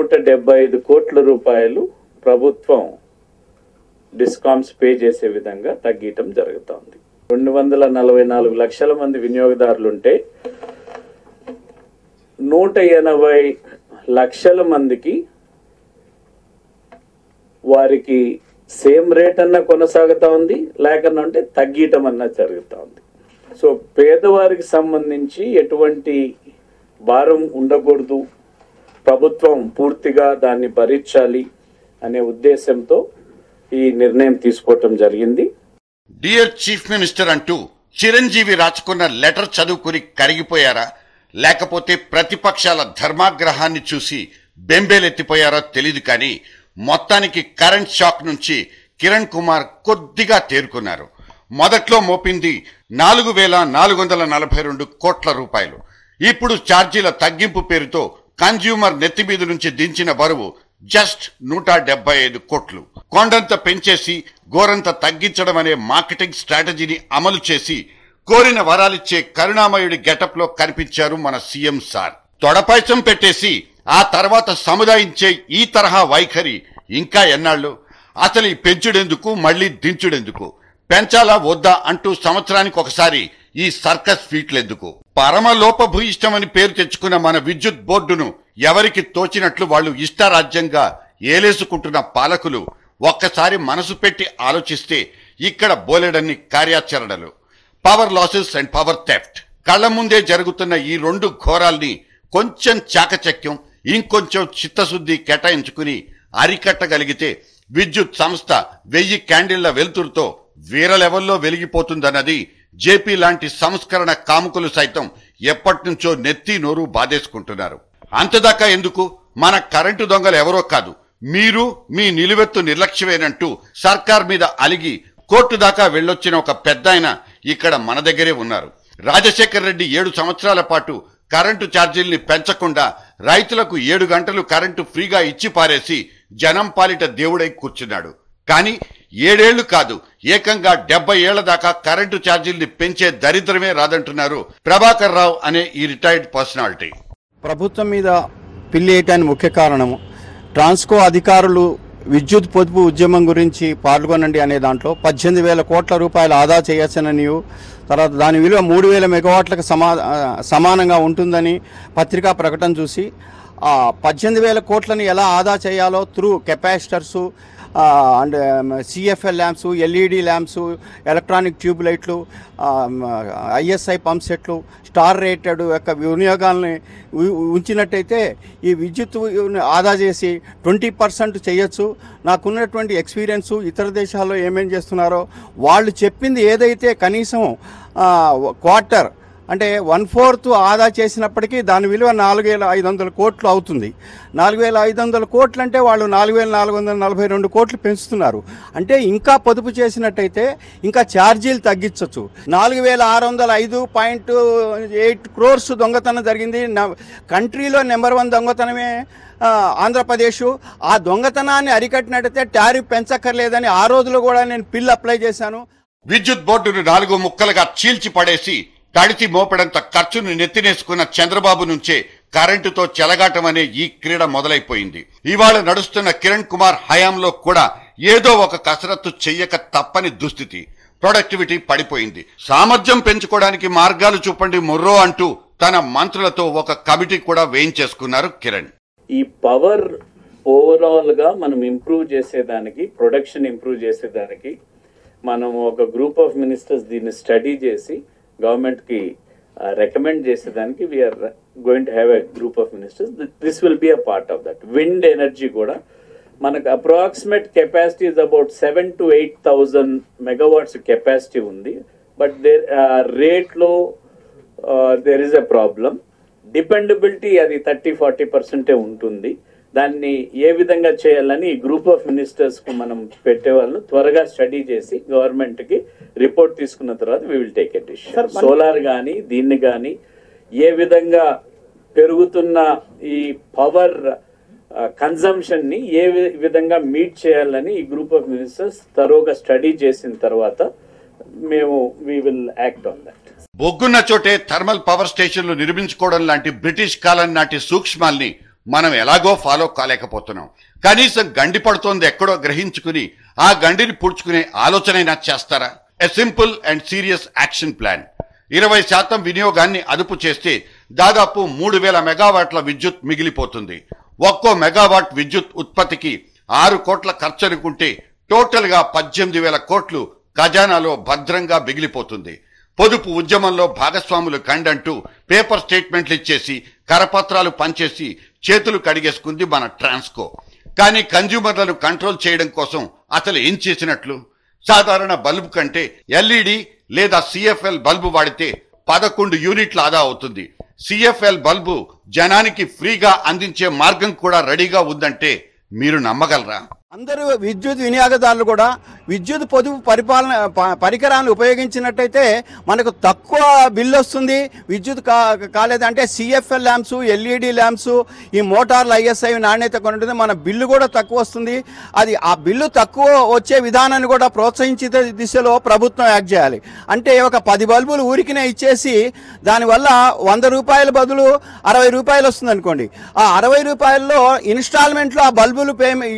175 కోట్ల రూపాయలు ప్రభుత్వం డిస్కామ్స్ పే చేసే విధంగా తగ్గించడం జరుగుతోంది. 244 లక్షల మంది వినియోగదారులుంటే 180 లక్షల మందికి వారికి సేమ్ రేట్ అన్నా కొనసాగుతా ఉంది, లేకనంటే తగ్గటం అన్నా జరుగుతూ ఉంది. సో పేదవారికి సంబంధించి ఎటువంటి భారం ఉండకూడదు, ప్రభుత్వం పూర్తిగా దాన్ని భరించాలి అనే ఉద్దేశంతో ఈ నిర్ణయం తీసుకోవటం జరిగింది. డియర్ చీఫ్ మినిస్టర్ అంటూ చిరంజీవి రాసుకున్న లెటర్ చదువుకుని కరిగిపోయారా, లేకపోతే ప్రతిపక్షాల ధర్మాగ్రహాన్ని చూసి బెంబేలెత్తిపోయారో తెలియదు. కానీ మొత్తానికి కరెంట్ షాక్ నుంచి కిరణ్ కుమార్ కొద్దిగా తేరుకున్నారు. మొదట్లో మోపింది 4,442 కోట్ల రూపాయలు. ఇప్పుడు ఛార్జీల తగ్గింపు పేరుతో కన్జ్యూమర్ నెత్తి మీద నుంచి దించిన బరువు జస్ట్ 175 కోట్లు. కొండంత పెంచేసి గోరంత తగ్గించడం అనే మార్కెటింగ్ స్ట్రాటజీని అమలు చేసి కోరిన వరాలిచ్చే కరుణామయుడి గెటప్ లో కనిపించారు మన సీఎం సార్. తొడపైసం పెట్టేసి ఆ తర్వాత సముదాయించే ఈ తరహా వైఖరి ఇంకా ఎన్నాళ్ళు? అసలు ఈ పెంచుడెందుకు, మళ్లీ దించుడెందుకు? పెంచాలా వద్దా అంటూ సంవత్సరానికి ఒకసారి ఈ సర్కస్ ఫీట్లెందుకు? పరమలోపభూయిష్టమని పేరు తెచ్చుకున్న మన విద్యుత్ బోర్డును ఎవరికి తోచినట్లు వాళ్ళు ఇష్టారాజ్యంగా ఏలేసుకుంటున్న పాలకులు ఒక్కసారి మనసు పెట్టి ఆలోచిస్తే ఇక్కడ బోలెడన్ని కార్యాచరణలు, power losses and power theft కళ్ల ముందే జరుగుతున్న ఈ రెండు ఘోరాల్ని కొంచెం చాకచక్యం, ఇంకొంచెం చిత్తశుద్ధి కేటాయించుకుని అరికట్టగలిగితే విద్యుత్ సంస్థ 1000 క్యాండిళ్ల వెలుతురుతో వేరే లెవెల్లో వెలిగిపోతుందన్నది జేపీ లాంటి సంస్కరణ కాముకులు సైతం ఎప్పటినుంచో నెత్తి నోరు బాధేసుకుంటున్నారు. అంతదాకా ఎందుకు? మన కరెంటు దొంగలు ఎవరో కాదు, మీరు మీ నిలువెత్తు నిర్లక్ష్యమేనంటూ సర్కార్ మీద అలిగి కోర్టు దాకా వెళ్ళొచ్చిన ఒక పెద్దాయన ఇక్కడ మన దగ్గరే ఉన్నారు. రాజశేఖర్ రెడ్డి 7 సంవత్సరాల పాటు కరెంటు ఛార్జీల్ని పెంచకుండా రైతులకు 7 గంటలు కరెంటు ఫ్రీగా ఇచ్చి పారేసి జనం పాలిట దేవుడై కూర్చున్నాడు. కానీ 7 ఏళ్లు కాదు, ఏకంగా 70 ఏళ్ల దాకా కరెంటు ఛార్జీల్ని పెంచే దరిద్రమే రాదంటున్నారు ప్రభాకర్ రావు అనే ఈ రిటైర్డ్ పర్సనాలిటీ. ప్రభుత్వం మీద పిల్లేయటానికి ముఖ్య కారణము ట్రాన్స్కో అధికారులు విద్యుత్ పొదుపు ఉద్యమం గురించి పాల్గొనండి అనే దాంట్లో 18,000 కోట్ల రూపాయలు ఆదా చేయొచ్చనని, తర్వాత దాని విలువ 3,000 మెగావాట్లకు సమానంగా ఉంటుందని పత్రికా ప్రకటన చూసి 18,000 కోట్లని ఎలా ఆదా చేయాలో through capacitors and CFL lamps, LED lamps, electronic tube లైట్లు, ఐఎస్ఐ పంప్ సెట్లు, స్టార్ రేటెడ్ యొక్క వినియోగాల్ని ఉంచినట్టయితే ఈ విద్యుత్ ఆదా చేసి 20% చేయొచ్చు. నాకున్నటువంటి ఎక్స్పీరియన్సు ఇతర దేశాల్లో ఏమేం చేస్తున్నారో వాళ్ళు చెప్పింది ఏదైతే కనీసం క్వార్టర్ అంటే 1/4 ఆదా చేసినప్పటికీ దాని విలువ 4,500 కోట్లు అవుతుంది. 4,500 కోట్లు అంటే వాళ్ళు 4,442 కోట్లు పెంచుతున్నారు. అంటే ఇంకా పొదుపు చేసినట్టయితే ఇంకా ఛార్జీలు తగ్గించవచ్చు. 4,605.8 crores దొంగతనం జరిగింది. కంట్రీలో నెంబర్ 1 దొంగతనమే ఆంధ్రప్రదేశ్. ఆ దొంగతనాన్ని అరికట్టినట్టయితే టారిఫ్ పెంచక్కర్లేదని ఆ రోజులో కూడా నేను బిల్ అప్లై చేశాను. విద్యుత్ బోర్డును 4 ముక్కలుగా చీల్చి పడేసి తడిసి మోపడంత ఖర్చును నెత్తినేసుకున్న చంద్రబాబు నుంచే కరెంటుతో చెలగాటం అనే ఈ క్రీడ మొదలైపోయింది. ఇవాళ నడుస్తున్న కిరణ్ కుమార్ హయాంలో కూడా ఏదో ఒక కసరత్తు చెయ్యక తప్పని దుస్థితి. ప్రొడక్టివిటీ పడిపోయింది. సామర్థ్యం పెంచుకోవడానికి మార్గాలు చూపండి మొర్రో అంటూ తన మంత్రులతో ఒక కమిటీ కూడా వేయించేసుకున్నారు కిరణ్. ఈ పవర్ ఓవరాల్ గా మనం ఇంప్రూవ్ చేసేదానికి, ప్రొడక్షన్ ఇంప్రూవ్ చేసేదానికి మనం ఒక గ్రూప్ ఆఫ్ మినిస్టర్స్ దీన్ని స్టడీ చేసి గవర్నమెంట్ కి రికమెండ్ చేసేదానికి we are going to have a group of ministers. This will be a part of that. Wind energy కూడా మనకు approximate capacity is about 7,000 to 8,000 megawatts capacity ఉంది. బట్ రేట్ లో there is a problem. Dependability అది 30-40% ఉంటుంది. దాన్ని ఏ విధంగా చేయాలని ఈ గ్రూప్ ఆఫ్ మినిస్టర్స్ కు మనం పెట్టేవాళ్ళు త్వరగా స్టడీ చేసి గవర్నమెంట్ కి రిపోర్ట్ తీసుకున్న తర్వాత we will take a decision. Solar కానీ దీన్ని కానీ ఏ విధంగా పెరుగుతున్న ఈ పవర్ కన్జంప్షన్ ని ఏ విధంగా మీట్ చేయాలని ఈ గ్రూప్ ఆఫ్ మినిస్టర్స్ తరోగా స్టడీ చేసిన తర్వాత మేము we will act on that. బొగ్గున్న చోటే థర్మల్ పవర్ స్టేషన్లు నిర్మించుకోవడం లాంటి బ్రిటిష్ కాలం నాటి సూక్ష్మాల్ని మనం ఎలాగో ఫాలో కాలేకపోతున్నాం. కనీసం గండి పడుతోంది ఎక్కడో గ్రహించుకుని ఆ గండిని పూడ్చుకునే ఆలోచనైనా చేస్తారా? A simple and serious action plan. 20% వినియోగాన్ని అదుపు చేస్తే దాదాపు 3000 మెగావాట్ల విద్యుత్ మిగిలిపోతుంది. ఒక్కో మెగావాట్ విద్యుత్ ఉత్పత్తికి 6 కోట్ల ఖర్చు అనుకుంటే టోటల్ గా 18,000 కోట్లు ఖజానాలో భద్రంగా మిగిలిపోతుంది. పొదుపు ఉద్యమంలో భాగస్వాములు కండంటూ పేపర్ స్టేట్మెంట్లు ఇచ్చేసి కరపత్రాలు పంచేసి చేతులు కడిగేసుకుంది మన ట్రాన్స్కో. కానీ కన్జ్యూమర్లను కంట్రోల్ చేయడం కోసం అసలు ఏం చేసినట్లు? సాధారణ బల్బు కంటే ఎల్ఈడి లేదా సిఎఫ్ఎల్ బల్బు వాడితే 11 యూనిట్ల ఆదా అవుతుంది. సిఎఫ్ఎల్ బల్బు జనానికి ఫ్రీగా అందించే మార్గం కూడా రెడీగా ఉందంటే మీరు నమ్మగలరా? అందరూ విద్యుత్ వినియోగదారులు కూడా విద్యుత్ పొదుపు పరికరాలను ఉపయోగించినట్టయితే మనకు తక్కువ బిల్లు వస్తుంది. విద్యుత్ కాలేదంటే సిఎఫ్ఎల్ ల్యాంప్స్, ఎల్ఈడి ల్యాంప్స్, ఈ మోటార్లు ఐఎస్ఐ నాణ్యత కొనుంటుంది, మన బిల్లు కూడా తక్కువ వస్తుంది. అది ఆ బిల్లు తక్కువ వచ్చే విధానాన్ని కూడా ప్రోత్సహించే దిశలో ప్రభుత్వం యాక్ట్ చేయాలి. అంటే ఒక 10 బల్బులు ఊరికినే ఇచ్చేసి దానివల్ల 100 రూపాయల బదులు 60 రూపాయలు వస్తుంది అనుకోండి. ఆ 60 రూపాయల్లో ఇన్స్టాల్మెంట్లో ఆ బల్బులు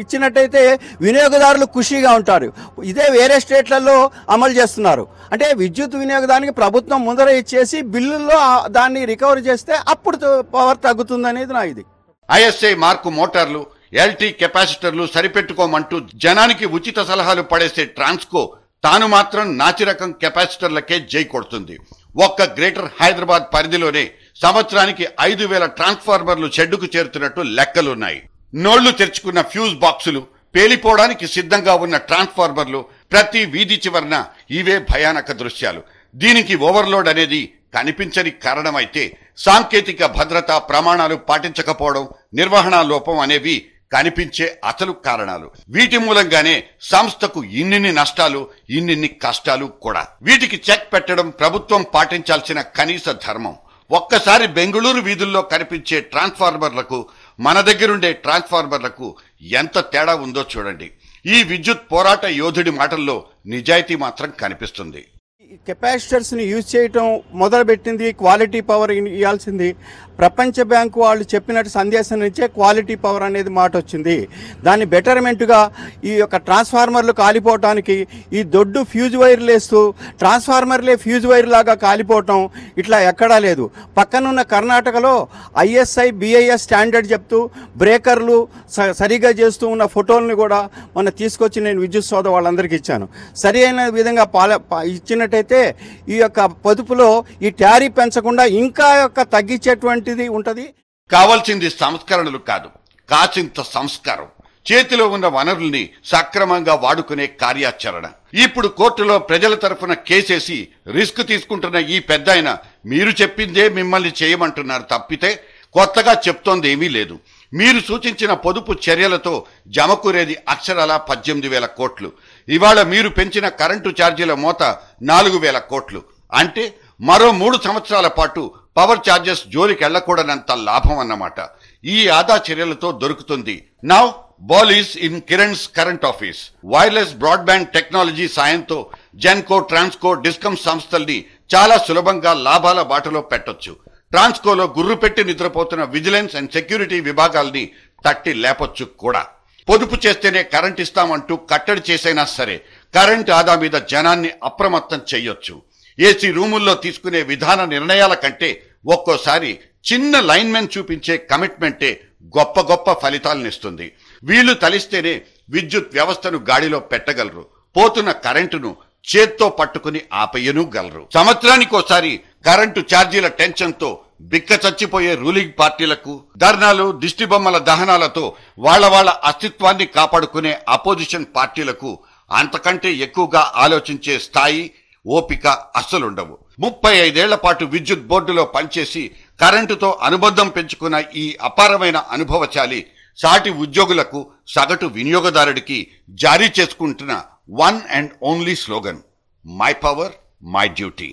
ఇచ్చినట్టయితే వినియోగదారులు ఖుషీగా ఉంటారు. ఇదే వేరే స్టేట్లలో అమలు చేస్తున్నారు. అంటే విద్యుత్ వినియోగదానికి ప్రభుత్వం ముందర ఇచ్చేసి బిల్లుల్లో దాన్ని రికవర్ చేస్తే అప్పుడు పవర్ తగ్గుతుందనేది నా ఇది. ఐఎస్ఐ మార్కు మోటార్లు, ఎల్టీ కెపాసిటర్లు సరిపెట్టుకోమంటూ జనానికి ఉచిత సలహాలు పడేసే ట్రాన్స్కో తాను మాత్రం నాసిరకం కెపాసిటర్లకే జై కొడుతుంది. ఒక్క గ్రేటర్ హైదరాబాద్ పరిధిలోనే సంవత్సరానికి 5,000 ట్రాన్స్ఫార్మర్లు షెడ్డుకు చేరుతున్నట్టు లెక్కలున్నాయి. నోళ్లు తెరుచుకున్న ఫ్యూజ్ బాక్సులు, పేలిపోవడానికి సిద్ధంగా ఉన్న ట్రాన్స్ఫార్మర్లు, ప్రతి వీధి చివరన ఇవే భయానక దృశ్యాలు. దీనికి ఓవర్లోడ్ అనేది కనిపించని కారణమైతే సాంకేతిక భద్రతా ప్రమాణాలు పాటించకపోవడం, నిర్వహణ లోపం అనేవి కనిపించే అసలు కారణాలు. వీటి మూలంగానే సంస్థకు ఇన్నిన్ని నష్టాలు, ఇన్నిన్ని కష్టాలు కూడా. వీటికి చెక్ పెట్టడం ప్రభుత్వం పాటించాల్సిన కనీస ధర్మం. ఒక్కసారి బెంగళూరు వీధుల్లో కనిపించే ట్రాన్స్ఫార్మర్లకు మన దగ్గరుండే ట్రాన్స్ఫార్మర్లకు ఎంత తేడా ఉందో చూడండి. ఈ విద్యుత్ పోరాట యోధుడి మాటల్లో నిజాయితీ మాత్రం కనిపిస్తుంది. కెపాసిటర్స్ ని యూజ్ చేయటం మొదలుపెట్టింది, క్వాలిటీ పవర్ ఇవ్వాల్సింది. ప్రపంచ బ్యాంకు వాళ్ళు చెప్పినట్టు సందేశం నుంచే క్వాలిటీ పవర్ అనేది మాట వచ్చింది. దాన్ని బెటర్మెంట్గా ఈ యొక్క ట్రాన్స్ఫార్మర్లు కాలిపోవటానికి ఈ దొడ్డు ఫ్యూజ్ వైర్లు వేస్తూ ట్రాన్స్ఫార్మర్లే ఫ్యూజ్ వైర్ లాగా కాలిపోవటం ఇట్లా ఎక్కడా లేదు. పక్కనున్న కర్ణాటకలో ఐఎస్ఐ బిఐఎస్ స్టాండర్డ్ చెప్తూ బ్రేకర్లు సరిగా చేస్తూ ఉన్న ఫోటోలను కూడా మొన్న తీసుకొచ్చి నేను విద్యుత్ సోద వాళ్ళందరికీ ఇచ్చాను. సరి అయిన విధంగా ఇచ్చినట్టయితే ఈ యొక్క పొదుపులో ఈ టారిఫ్ పెంచకుండా ఇంకా తగ్గించేటువంటి ఉంటది. కావాల్సింది సంస్కరణలు కాదు, కాసింత సంస్కారం. చేతిలో ఉన్న వనరుల్ని సక్రమంగా వాడుకునే కార్యాచరణ. ఇప్పుడు కోర్టులో ప్రజల తరఫున కేసేసి రిస్క్ తీసుకుంటున్న ఈ పెద్దాయన మీరు చెప్పిందే మిమ్మల్ని చేయమంటున్నారు తప్పితే కొత్తగా చెప్తోంది ఏమీ లేదు. మీరు సూచించిన పొదుపు చర్యలతో జమకూరేది అక్షరాల 18,000 కోట్లు. ఇవాళ మీరు పెంచిన కరెంటు ఛార్జీల మోత 4,000 కోట్లు. అంటే మరో 3 సంవత్సరాల పాటు పవర్ ఛార్జెస్ జోలికి వెళ్లకూడనంత లాభం అన్నమాట. ఈ ఆదా చర్యలతో దొరుకుతుంది. Now ball is in Kiran's current office. Wireless broadband technology సాయంతో జెన్కో, ట్రాన్స్కో, డిస్కమ్ సంస్థల్ని చాలా సులభంగా లాభాల బాటలో పెట్టొచ్చు. ట్రాన్స్కోలో గుర్రు పెట్టి నిద్రపోతున్న విజిలెన్స్ అండ్ సెక్యూరిటీ విభాగాల్ని తట్టి లేపొచ్చు కూడా. పొదుపు చేస్తేనే కరెంట్ ఇస్తామంటూ కట్టడి చేసైనా సరే కరెంట్ ఆదా మీద జనాన్ని అప్రమత్తం చెయ్యొచ్చు. ఏసీ రూముల్లో తీసుకునే విధాన నిర్ణయాల కంటే ఒక్కోసారి చిన్న లైన్మెన్ చూపించే కమిట్మెంటే గొప్ప గొప్ప ఫలితాలనిస్తుంది. వీళ్లు తలిస్తేనే విద్యుత్ వ్యవస్థను గాడిలో పెట్టగలరు. పోతున్న కరెంటును చేత్తో పట్టుకుని ఆపయ్యను గలరు. సంవత్సరానికోసారి కరెంటు ఛార్జీల టెన్షన్తో బిక్క చచ్చిపోయే రూలింగ్ పార్టీలకు, ధర్నాలు, దిష్టిబొమ్మల దహనాలతో వాళ్ళ అస్తిత్వాన్ని కాపాడుకునే అపోజిషన్ పార్టీలకు అంతకంటే ఎక్కువగా ఆలోచించే స్థాయి, ఓపిక అస్సలుండవు. 35 ఏళ్ల పాటు విద్యుత్ బోర్డులో పనిచేసి కరెంటుతో అనుబంధం పెంచుకున్న ఈ అపారమైన అనుభవశాలి సాటి ఉద్యోగులకు, సగటు వినియోగదారుడికి జారీ చేసుకుంటున్న one and only slogan, my power my duty.